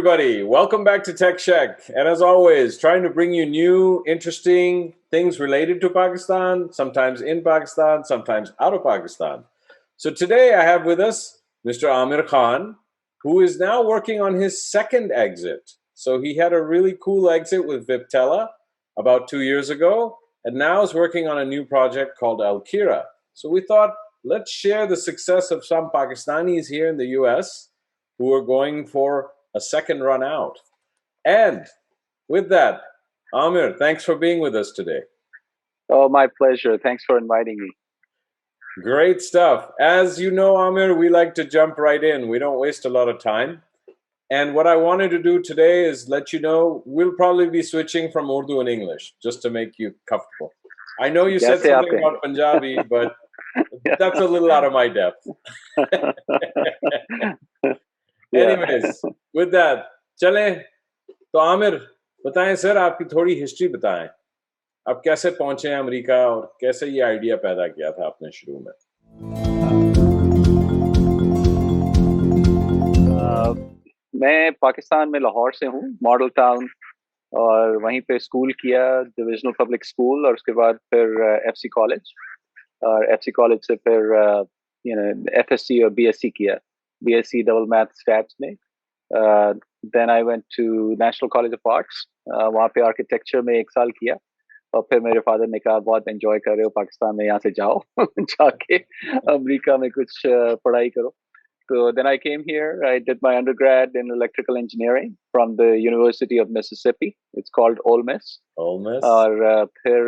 everybody. Welcome back to Tech Shack. And as always, trying to bring you new, interesting things related to Pakistan, sometimes in Pakistan, sometimes out of Pakistan. So today I have with us Mr. Amir Khan, who is now working on his second exit. So he had a really cool exit with Viptela about 2 years ago, and now is working on a new project called Alkira. So we thought, let's share the success of some Pakistanis here in the US who are going for a second run out. And with that, Amir, thanks for being with us today. Oh, my pleasure. Thanks for inviting me. Great stuff. As you know, Amir, we like to jump right in. We don't waste a lot of time. And what I wanted to do today is let you know we'll probably be switching from Urdu and English just to make you comfortable. I know you said something about Punjabi, but that's a little out of my depth. Anyways, with that, चलें तो आमिर बताएं sir आपकी थोड़ी history बताएं आप कैसे पहुंचे America और कैसे ये आइडिया पैदा किया था आपने शुरू में मैं पाकिस्तान में लाहौर से हूँ मॉडल टाउन और वहीं पे स्कूल किया डिविजनल पब्लिक स्कूल और उसके बाद फिर एफसी कॉलेज और एफसी कॉलेज से फिर एफएससी और बीएससी किया BSc double math stats में then I went to National College of Arts वहाँ पे आर्किटेक्चर में 1 साल किया और फिर मेरे फादर ने कहा बहुत एंजॉय कर रहे हो पाकिस्तान में यहाँ से जाओ जाके अमेरिका में कुछ पढ़ाई करो so then I came here I did my undergrad in electrical engineering from the University of Mississippi it's called Ole Miss और फिर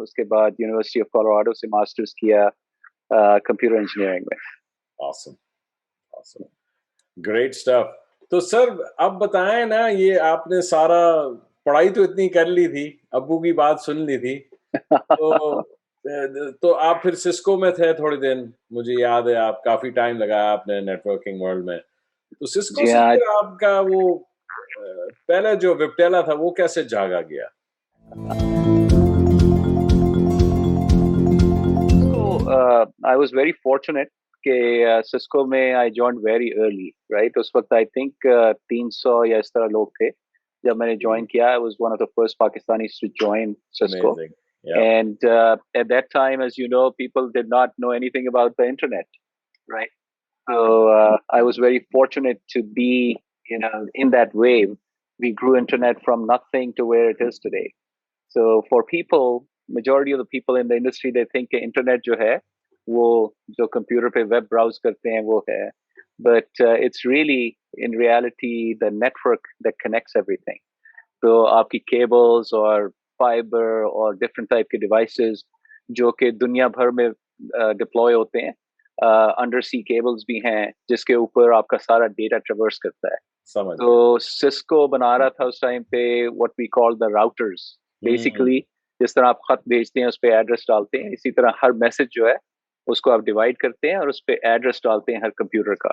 उसके बाद University of Colorado से मास्टर्स किया computer engineering में awesome ग्रेट स्टफ तो सर अब बताएं ना ये आपने सारा पढ़ाई तो इतनी कर ली थी अब्बू की बात सुन ली थी तो आप फिर सिस्को में थे थोड़े दिन मुझे याद है आप काफी टाइम लगाया आपने नेटवर्किंग वर्ल्ड में तो सिस्को से फिर आपका वो पहले जो विप्टेला था वो कैसे जागा गया I was very fortunate कि सिस्को में I joined very early, right? उस वक्त I think 300 या इस तरह लोग थे जब मैंने join किया. I was one of the first Pakistanis to join Cisco. Amazing. Yeah. And at that time, as you know, people did not know anything about the internet, right? So I was very fortunate to be, in that wave. We grew internet from nothing to where it is today. So for people, majority of the people in the industry, they think internet जो है वो जो computer पे web browse करते हैं वो है but it's really in reality the network that connects everything तो आपकी cables और fiber और different type के devices जो कि दुनिया भर में deploy होते हैं undersea cables भी हैं जिसके ऊपर आपका सारा data traverse करता है तो Cisco बना रहा था उस टाइम पे what we call the routers basically जिस तरह आप खत भेजते हैं उस पे एड्रेस डालते हैं इसी तरह हर मैसेज जो है उसको आप डिवाइड करते हैं और उस पे एड्रेस डालते हैं हर कंप्यूटर का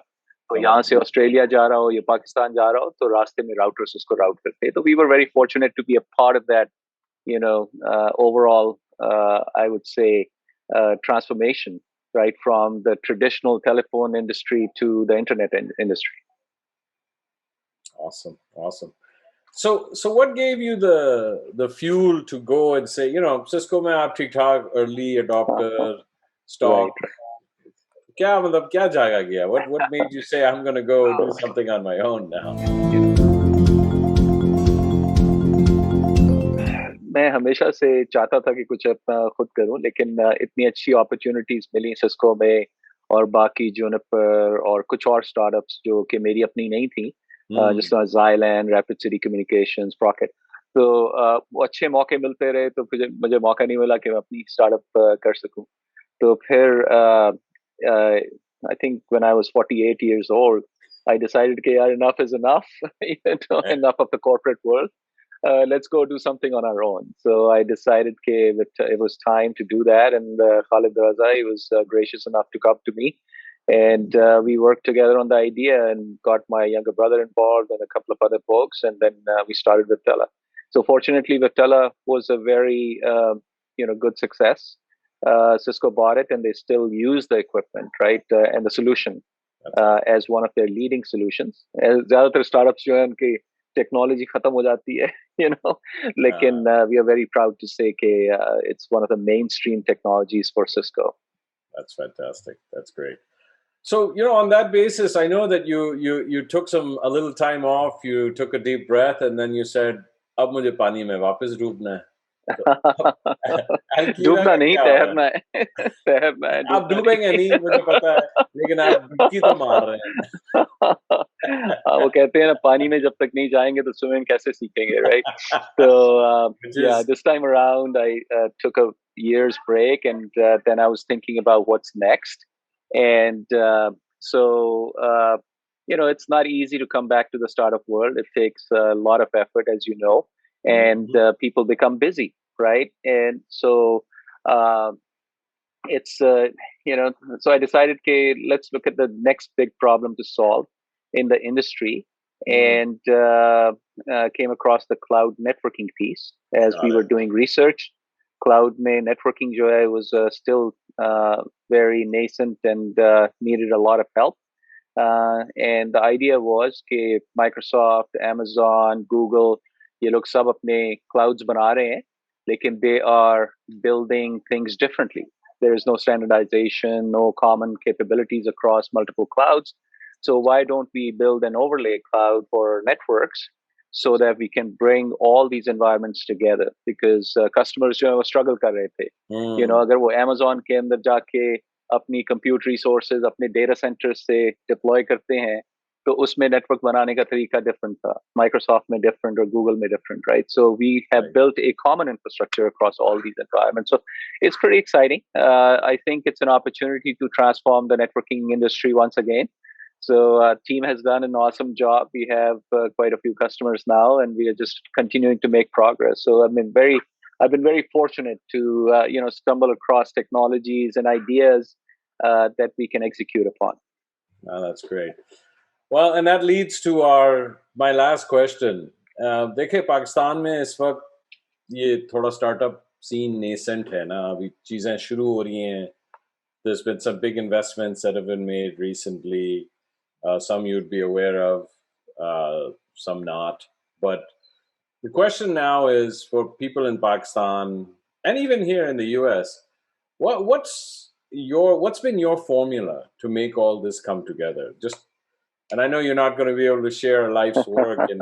तो यहाँ से ऑस्ट्रेलिया जा रहा हो या पाकिस्तान जा रहा हो तो रास्ते में राउटर्स उसको राउट करते हैं तो we were very fortunate to be a part of that overall I would say transformation right from the traditional telephone industry to the internet industry. Awesome. So what gave you the fuel to go and say, Cisco में आप ठीक-ठाक early adopter stock क्या मतलब क्या जागा गया what made you say I'm going to go do something on my own now मैं हमेशा से चाहता था कि कुछ अपना खुद करूं लेकिन इतनी अच्छी अपॉर्चुनिटीज मिली सिस्को में और बाकी जूनिपर और कुछ और स्टार्टअप्स जो कि मेरी अपनी नहीं थी जिस तरह ज़ाइलैंड रैपिड सिटी कम्युनिकेशंस प्रॉकेट तो वो अच्छे मौके मिलते रहे तो मुझे मौका नहीं मिला कि मैं अपनी स्टार्टअप कर सकूं तो फिर I think when I was 48 years old I decided कि यार enough is enough enough of the corporate world let's go do something on our own. So I decided that it was time to do that. And Khalid Raza, he was gracious enough to come to me. And we worked together on the idea and got my younger brother involved and a couple of other folks. And then we started Viptela. So fortunately, Viptela was a very, good success. Cisco bought it and they still use the equipment, right? And the solution as one of their leading solutions. ज़्यादातर startups जो हैं उनके technology खत्म हो जाती है, you know. लेकिन we are very proud to say that it's one of the mainstream technologies for Cisco. That's fantastic. That's great. So, on that basis, I know that you took a little time off. You took a deep breath, and then you said, "Ab mujhe pani mein वापस डूबना है." तो Alkira डूबना का नहीं, क्या हो रहा तैरना है। तैरना है, है? आप डूबना डूबेंगे नहीं। नहीं, मुझे पता है, लेकिन आप डुबकी तो मार रहे हैं। वो कहते हैं ना, पानी में जब तक नहीं जाएंगे तो स्विमिंग कैसे सीखेंगे, right? So Which yeah, is this time around I took a year's break, and then I was thinking about what's next. And so it's not easy to come back to the startup world. It takes a lot of effort, as you know, and people become busy, right? And so uh, it's so I decided, okay, let's look at the next big problem to solve in the industry. And came across the cloud networking piece as got we were it. doing research. Cloud mein networking jo hai was still very nascent and needed a lot of help. And the idea was कि Microsoft, Amazon, Google, ये लोग सब अपने clouds बना रहे हैं, लेकिन they are building things differently. There is no standardization, no common capabilities across multiple clouds. So why don't we build an overlay cloud for networks so that we can bring all these environments together? Because customers जो है वो struggle कर रहे थे. अगर वो Amazon के अंदर जाके अपनी compute resources अपने data centers से deploy करते हैं, तो उसमें network बनाने का तरीका different था. Microsoft में different और Google में different, right? So we have built a common infrastructure across all these environments. So it's pretty exciting. I think it's an opportunity to transform the networking industry once again. So team has done an awesome job. We have quite a few customers now, and we are just continuing to make progress. So I've been very fortunate to stumble across technologies and ideas that we can execute upon. Oh, that's great. Well, and that leads to my last question. देखिए, पाकिस्तान में इस वक्त ये थोड़ा startup scene nascent है ना, अभी चीजें शुरू हो रही हैं. There's been some big investments that have been made recently. Some you'd be aware of, some not. But the question now is for people in Pakistan and even here in the US, what's been your formula to make all this come together? And I know you're not going to be able to share life's work in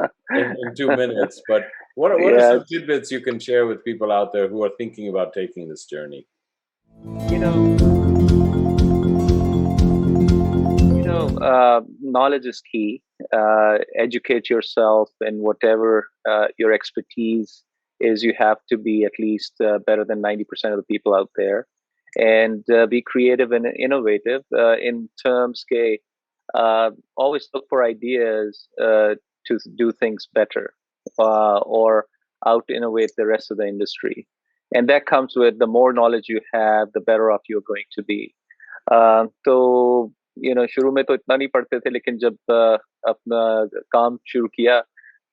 2 minutes, but what are some tidbits you can share with people out there who are thinking about taking this journey? Knowledge is key. Educate yourself in whatever your expertise is. You have to be at least better than 90% of the people out there, and be creative and innovative in terms के always look for ideas to do things better or out innovate the rest of the industry. And that comes with the more knowledge you have, the better off you're going to be. तो शुरू में तो इतना नहीं पढ़ते थे, लेकिन जब अपना काम शुरू किया,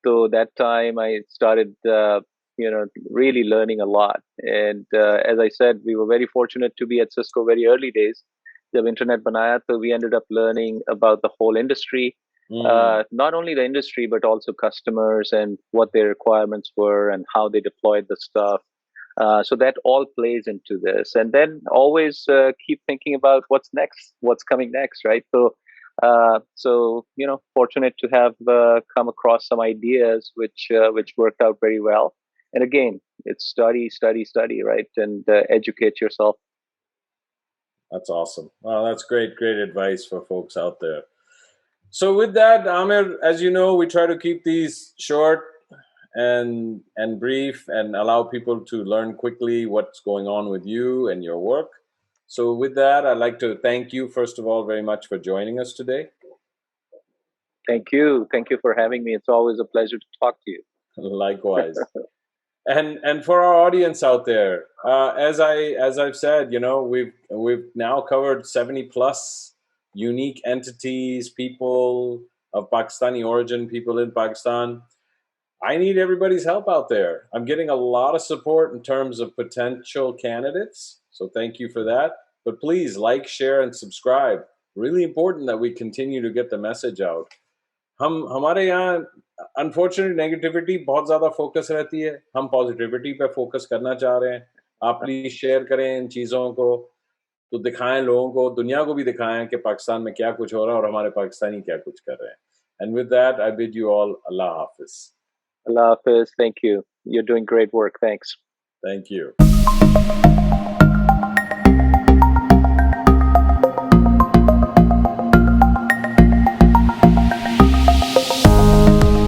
तो that time I started really learning a lot. And as I said, we were very fortunate to be at Cisco very early days. जब internet बनाया, तो we ended up learning about the whole industry, not only the industry but also customers and what their requirements were and how they deployed the stuff. So that all plays into this, and then always keep thinking about what's next, what's coming next, right? So fortunate to have come across some ideas which worked out very well. And again, it's study, right, and educate yourself. That's awesome. Well, that's great advice for folks out there. So with that, Amir, as you know, we try to keep these short and brief and allow people to learn quickly what's going on with you and your work. So with that, I'd like to thank you, first of all, very much for joining us today. Thank you for having me. It's always a pleasure to talk to you. Likewise. And for our audience out there, as I've said, we've now covered 70 plus unique entities, people of Pakistani origin, people in Pakistan. I need everybody's help out there. I'm getting a lot of support in terms of potential candidates, so thank you for that. But please like, share, and subscribe. Really important that we continue to get the message out. हमारे यहाँ unfortunate negativity बहुत ज़्यादा focus रहती है, हम positivity पे focus करना चाह रहे हैं। आप प्लीज़ शेयर करें इन चीज़ों को, तो दिखाएँ लोगों को, दुनिया को भी दिखाएँ कि पाकिस्तान में क्या कुछ हो रहा है और हमारे पाकिस्तानी क्या कुछ कर रहे हैं। And with that I bid you all अल्लाह हाफ़िज़। Allah Hafiz. Thank you. You're doing great work. Thanks. Thank you.